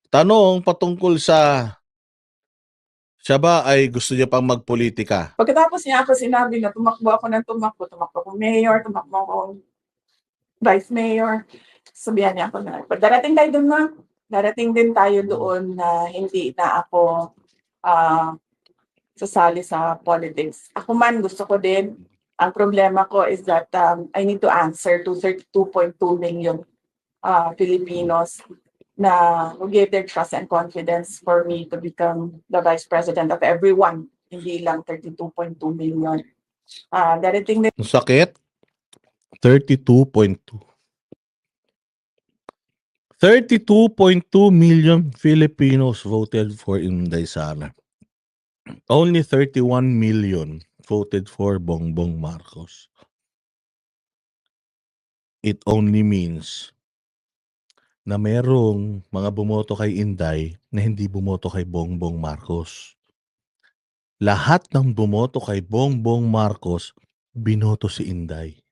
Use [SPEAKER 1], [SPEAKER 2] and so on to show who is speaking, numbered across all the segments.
[SPEAKER 1] Tanong patungkol sa siya ba ay gusto niya pang magpolitika?
[SPEAKER 2] Pagkatapos niya ako sinabi na tumakbo ako akong mayor, tumakbo akong vice mayor, sabihan niya ako na, darating tayo doon na, darating din tayo doon na hindi na ako sasali sa politics. Ako man, gusto ko din. Ang problema ko is that I need to answer to 32.2 million Filipinos na who gave their trust and confidence for me to become the vice president of everyone, hindi lang 32.2 million. Darating din
[SPEAKER 1] Ang sakit? 32.2. 32.2 million Filipinos voted for Inday Sara. Only 31 million voted for Bongbong Marcos. It only means na merong mga bumoto kay Inday na hindi bumoto kay Bongbong Marcos. Lahat ng bumoto kay Bongbong Marcos, binoto si Inday.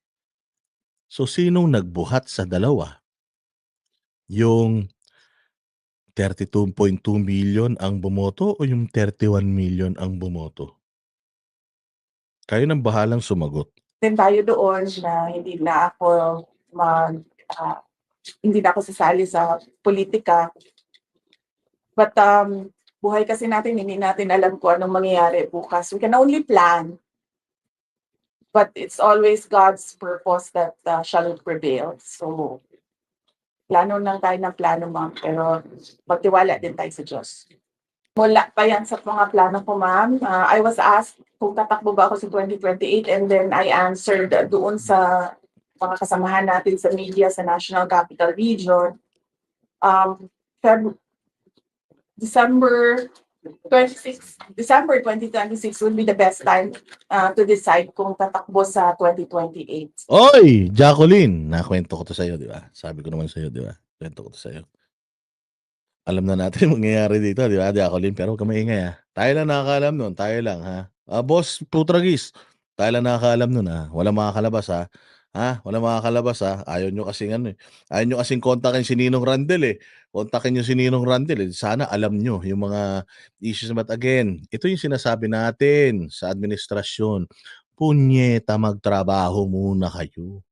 [SPEAKER 1] So sinong nagbuhat sa dalawa? Yung 32.2 million ang bumoto o yung 31 million ang bumoto? Kayo nang bahalang sumagot.
[SPEAKER 2] din tayo doon na hindi na ako sasali sa politika. But buhay kasi natin, hindi natin alam kung anong mangyayari bukas. We can only plan. But it's always God's purpose that shall prevail. So, plano lang tayo ng plano, ma'am. Pero magtiwala din tayo sa Diyos. Wala pa yan sa mga plano ko, ma'am. I was asked kung tatakbo ba ako sa 2028 and then I answered doon sa mga kasamahan natin sa media sa National Capital Region. December 2026 will be the best time to decide kung tatakbo sa 2028.
[SPEAKER 1] Oy, Jacqueline, nakwento ko to sa'yo, di ba? Sabi ko naman sa'yo, di ba? Kwento ko to sa'yo. Alam na natin mangyayari dito, di ba, Jacqueline? Pero huwag ka maingay, ha? Tayo lang nakakaalam nun, tayo lang, ha? Boss Putragis, tayo lang nakakaalam nun, ha? Walang makakalabas, ha? Walang makakalabas, ha? Ayaw nyo kasing ayaw nyo kasing kontakin si Ninong Randel, eh. Kontakin nyo si Ninong Randel, eh. Sana alam nyo yung mga issues. But again, ito yung sinasabi natin sa administrasyon. Punyeta, magtrabaho muna kayo.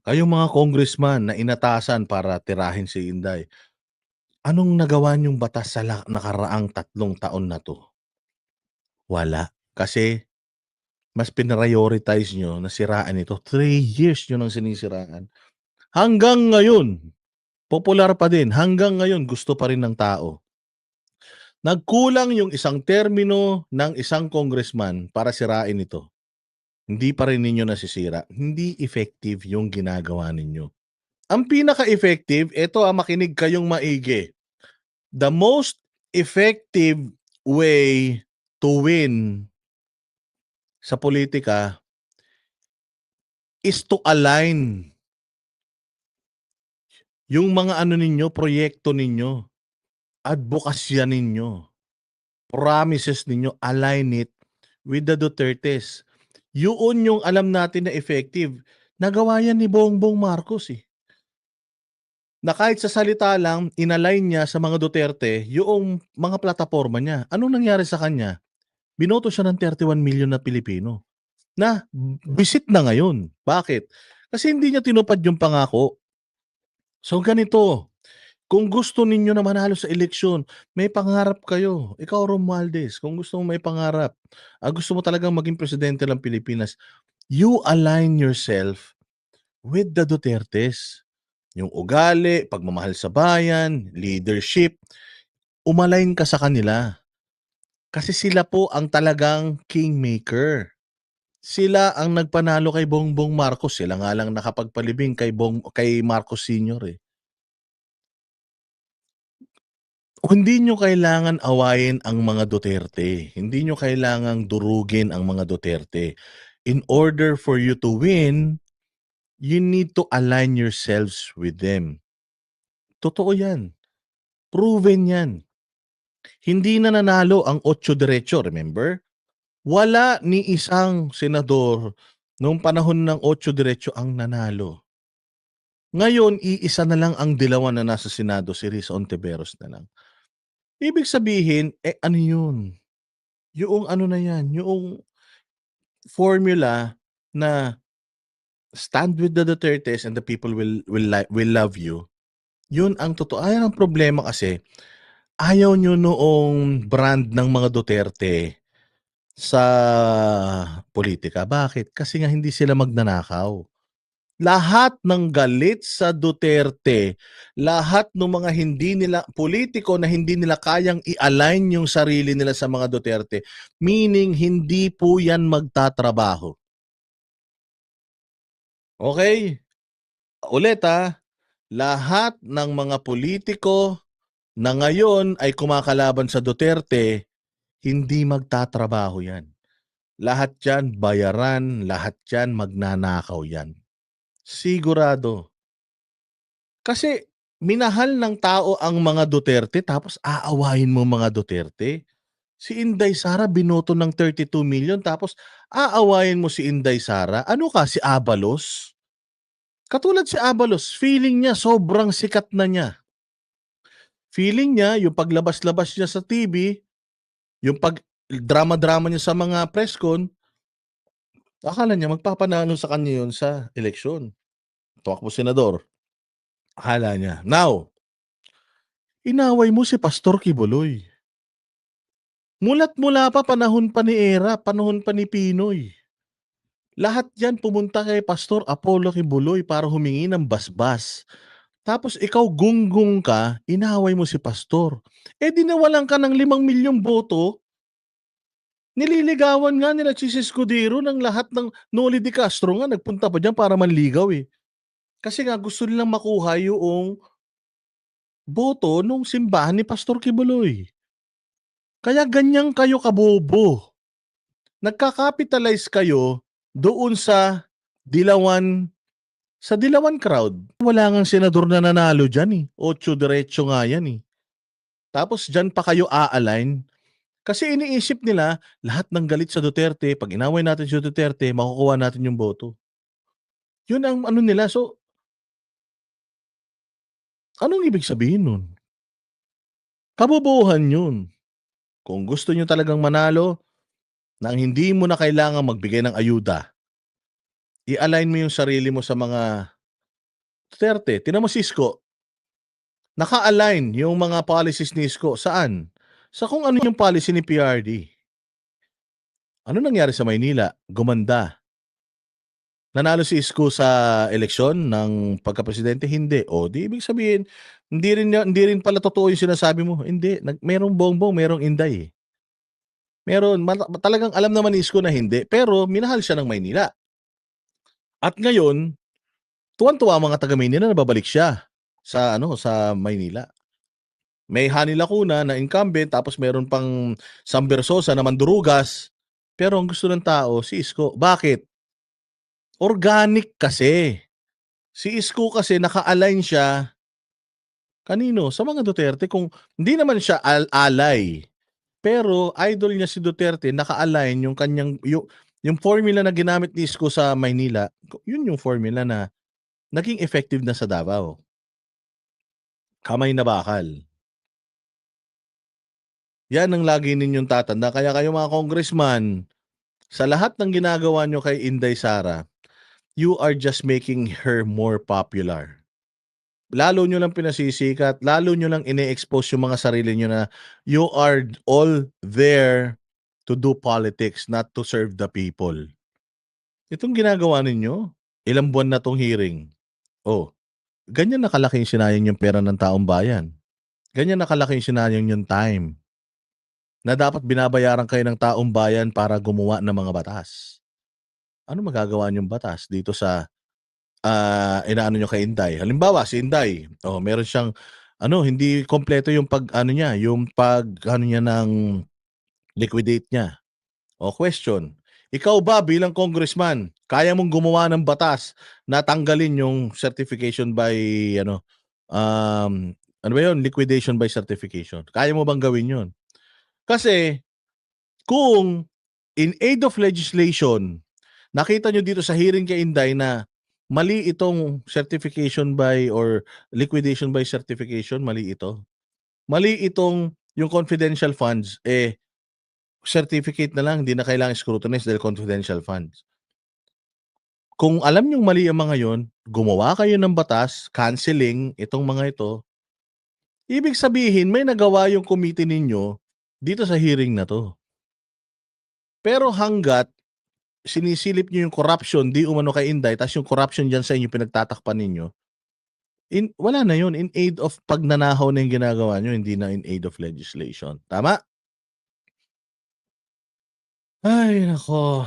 [SPEAKER 1] Kayong mga congressman na inatasan para tirahin si Inday, anong nagawa niyong batas sa nakaraang 3 taon na to? Wala. Kasi mas pinrioritize nyo na siraan ito. 3 years nyo nang sinisiraan. Hanggang ngayon, popular pa din. Hanggang ngayon, gusto pa rin ng tao. Nagkulang yung isang termino ng isang congressman para sirain ito. Hindi pa rin ninyo nasisira. Hindi effective yung ginagawa ninyo. Ang pinaka-effective, ito makinig kayong maigi. The most effective way to win sa politika is to align yung mga ninyo, proyekto ninyo, advokasya ninyo, promises ninyo, align it with the Dutertes. Yun yung alam natin na effective. Nagawa yan ni Bongbong Marcos, eh. Na kahit sa salita lang, inalign niya sa mga Duterte yung mga plataforma niya. Anong nangyari sa kanya? Binoto siya ng 31 million na Pilipino na visit na ngayon. Bakit? Kasi hindi niya tinupad yung pangako. So ganito, kung gusto ninyo na manalo sa eleksyon, may pangarap kayo. Ikaw, Romualdez, kung gusto mo may pangarap, gusto mo talagang maging presidente ng Pilipinas, you align yourself with the Dutertes. Yung ugali, pagmamahal sa bayan, leadership, umalign ka sa kanila. Kasi sila po ang talagang kingmaker. Sila ang nagpanalo kay Bongbong Marcos. Sila nga lang nakapagpalibing kay Marcos Sr. eh. Hindi nyo kailangan awayin ang mga Duterte. Hindi nyo kailangang durugin ang mga Duterte. In order for you to win, you need to align yourselves with them. Totoo yan. Proven yan. Hindi na nanalo ang 8 diretso, remember? Wala ni isang senador noong panahon ng 8 diretso ang nanalo. Ngayon, iisa na lang ang dilawan na nasa Senado, si Riz Ontiveros na lang. Ibig sabihin, ano yun? Yung ano na yan, yung formula na stand with the Dutertes and the people will love you. Yun ang totoo. Ayan ang problema kasi, ayaw nyo noong brand ng mga Duterte sa politika. Bakit? Kasi nga hindi sila magnanakaw. Lahat ng galit sa Duterte, lahat ng mga hindi nila politiko na hindi nila kayang i-align yung sarili nila sa mga Duterte, meaning hindi po yan magtatrabaho. Okay? Ulit lahat ng mga politiko na ngayon ay kumakalaban sa Duterte, hindi magtatrabaho yan. Lahat yan bayaran, lahat yan magnanakaw yan. Sigurado. Kasi minahal ng tao ang mga Duterte tapos aawayin mo mga Duterte. Si Inday Sara binoto ng 32 million tapos aawayin mo si Inday Sara. Ano ka, si Abalos? Katulad si Abalos, feeling niya sobrang sikat na niya. Feeling niya, yung paglabas-labas niya sa TV, yung pag drama-drama niya sa mga press con, akala niya magpapanalo sa kanya yun sa eleksyon. Tumakbo senador. Akala niya. Now, inaway mo si Pastor Kibuloy. Mula't mula pa panahon pa ni Era, panahon pa ni Pinoy. Lahat yan pumunta kay Pastor Apollo Kibuloy para humingi ng basbas. Tapos ikaw gunggong ka, inaway mo si Pastor. Di nawalan ka ng 5 milyong boto, nililigawan nga nila Chis Escudero ng lahat ng Noli de Castro nga, nagpunta pa dyan para manligaw Kasi nga gusto nilang makuha yung boto nung simbahan ni Pastor Kibuloy. Kaya ganyan kayo kabobo. Nagka-capitalize kayo doon sa Dilawan crowd. Wala ngang senador na nanalo dyan 8 diretso nga yan Tapos dyan pa kayo a-align. Kasi iniisip nila, lahat ng galit sa Duterte, pag inaway natin si Duterte, makukuha natin yung boto. Yun ang ano nila. So, anong ibig sabihin nun? Kabobohan yun. Kung gusto nyo talagang manalo, nang hindi mo na kailangan magbigay ng ayuda, i-align mo yung sarili mo sa mga Duterte. Tinan mo si Isko, naka-align yung mga policies ni Isko. Saan? Sa kung ano yung policy ni PRD. Ano nangyari sa Maynila? Gumanda. Nanalo si Isko sa eleksyon ng pagka-presidente? Hindi. Di ibig sabihin, hindi rin pala totoo yung sinasabi mo. Hindi. Merong bongbong, merong inday Meron. Talagang alam naman ni Isko na hindi. Pero minahal siya ng Maynila. At ngayon, tuwan-tuwa mga taga Maynila na babalik siya sa Maynila. May Hani Lacuna na incumbent tapos meron pang Sam Versosa na mandurugas. Pero ang gusto ng tao, si Isko. Bakit? Organic kasi. Si Isko kasi naka-align siya kanino? Sa mga Duterte. Kung hindi naman siya alay, pero idol niya si Duterte, naka-align yung kanyang yung formula na ginamit ni Isko sa Maynila, yun yung formula na naging effective na sa Davao. Kamay na bakal. Yan ang lagi ninyong tatanda. Kaya kayo mga congressman, sa lahat ng ginagawa nyo kay Inday Sara, you are just making her more popular. Lalo nyo lang pinasisikat, lalo nyo lang ine-expose yung mga sarili nyo na you are all there to do politics, not to serve the people. Itong ginagawa ninyo, ilang buwan na tong hearing. Ganyan nakalaki yung sinayang yung pera ng taong bayan. Ganyan nakalaki yung sinayang yung time na dapat binabayaran kayo ng taong bayan para gumawa ng mga batas. Ano magagawa niyong batas dito sa inaano nyo kay Inday? Halimbawa, si Inday, meron siyang hindi kompleto yung niya, yung niya ng liquidate niya. Question, ikaw ba bilang congressman, kaya mong gumawa ng batas na tanggalin yung certification by liquidation by certification? Kaya mo bang gawin yun? Kasi kung in aid of legislation, nakita nyo dito sa hearing kay Inday na Mali itong certification by or liquidation by certification, mali ito. Mali itong yung confidential funds, certificate na lang, hindi na kailangang scrutinize dahil confidential funds. Kung alam niyong mali ang mga yon, gumawa kayo ng batas, canceling itong mga ito. Ibig sabihin may nagawa yung committee ninyo dito sa hearing na 'to. Pero hangga't sinisilip niyo yung corruption, di umano kay Inday, ta's yung corruption diyan sa inyo pinagtatakpan ninyo, wala na yun, in aid of pagnanakaw na yung ginagawa niyo, hindi na in aid of legislation. Tama? Ay naku.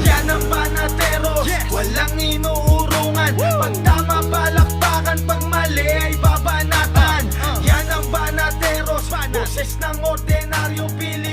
[SPEAKER 3] Yan ang Banateros, walang inuurungan. Pag tama palakpakan, pag mali ay babanatan. Yan ang Banateros, boses ng ordinaryong Pilipino.